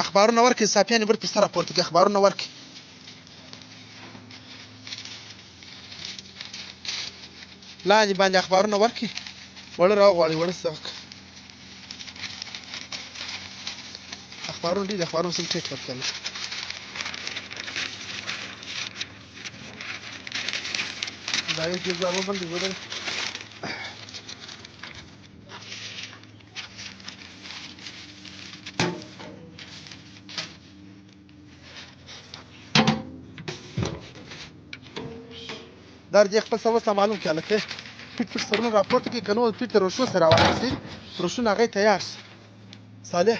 اخبارونه ورکړي صافیانې بل پسته راپورته کړي اخبارونه ورکړي لاندې باندې اخبارونه ورکړي وړه راوغواړي وړه څه اخبارونه ډېر اخبارونه سم ټیټ ورکړل دا یو کې ځواب باندې ودرې دا دې خپل څه معلوم کړه لکه پیټ پیټ سرونه راپورته کړي که نو پیټ د روشونو سره راواخیستې روشونه هغه تیار شي صالح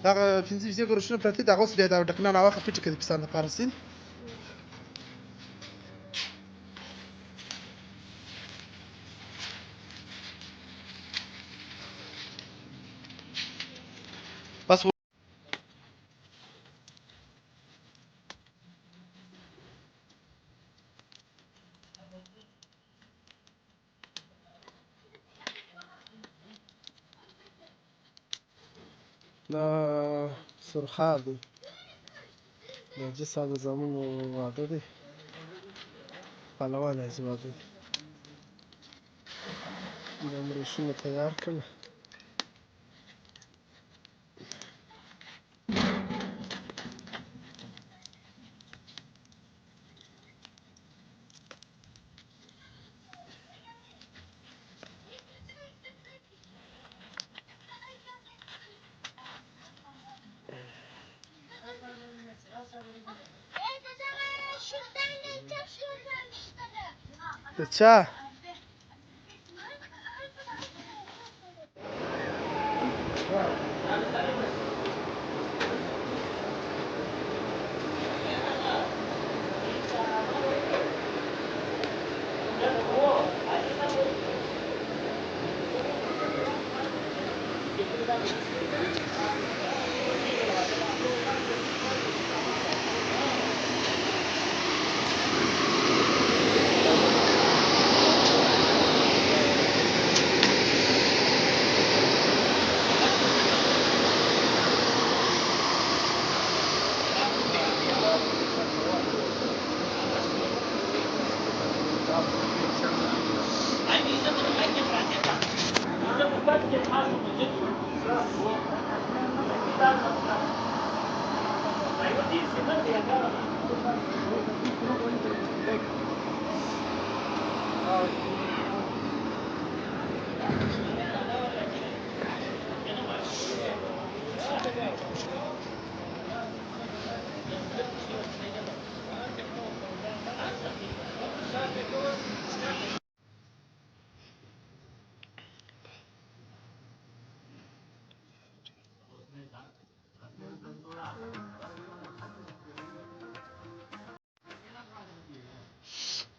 دغه 15 روشونه پرتې دي هغه اوس بیا د ډکنه راواخله پیټ کړي د پسان دپاره سین بس دا سرخاب دی د حاجي صاحب د زامنو واده دی پهلوان حاجي واده دی دا مې روشونه تیار کړل د چا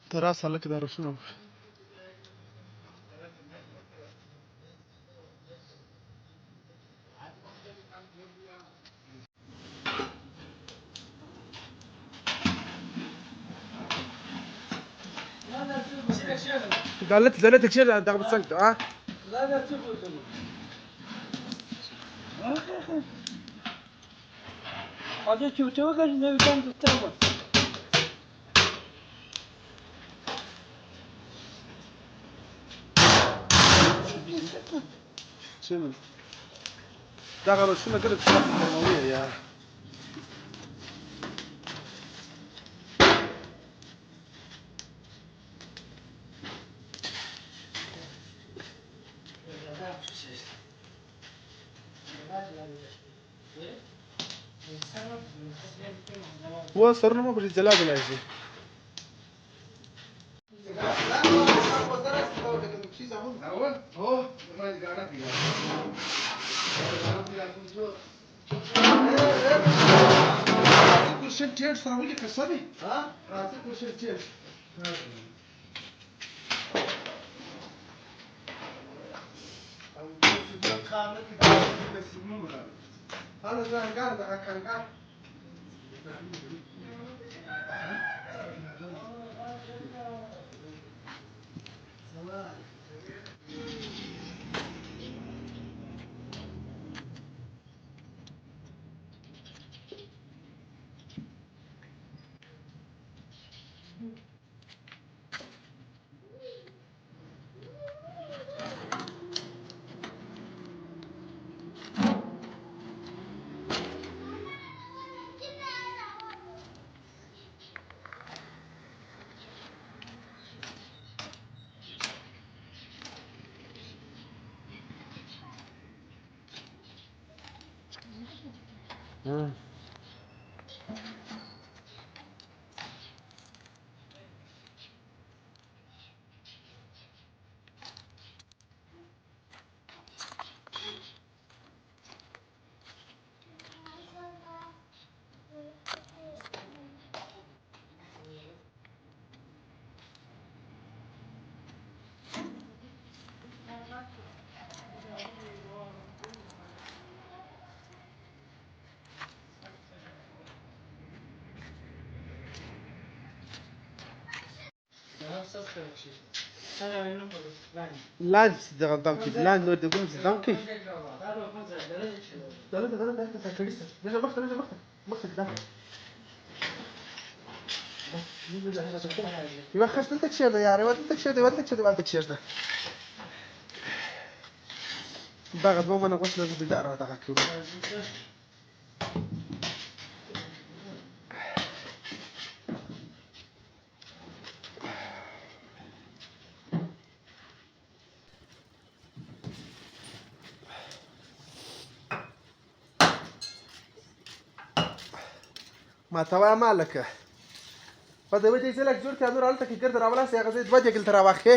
ته راسه هلکه دا روشونه زلت كثير دغ بتصقط ها لا لا تشوفوا هذا شو توقع انه كان تتوه شنو دغ شنو قلت ترمويه يا هو صرنا ما بدي زلابه لاجي كل شيء صار كسبي ها راسي كل شيء هذا زين قال ده كان قال لاند دغه دانکی لاند نور د ګونځ دانکی دلته کړي څه دغه مخته ده یو خاص دلته څه ده یاره ودلته څه ده ودلته څه ده دغه دوه منه غوښنه د دار دغه کړو ما ته وایم هلکه په دې وجې چې لږ جوړ کړې نور هلته کې ګرد راولاستې هغه ځای دوه دیګل ته راواخې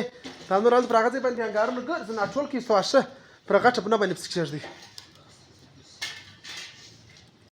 تا نور هلته پر هغه ځای باندې انګارونه ګرځي ناټول کې سواشه پر هغه ټپ نه باندې پسې کېږدي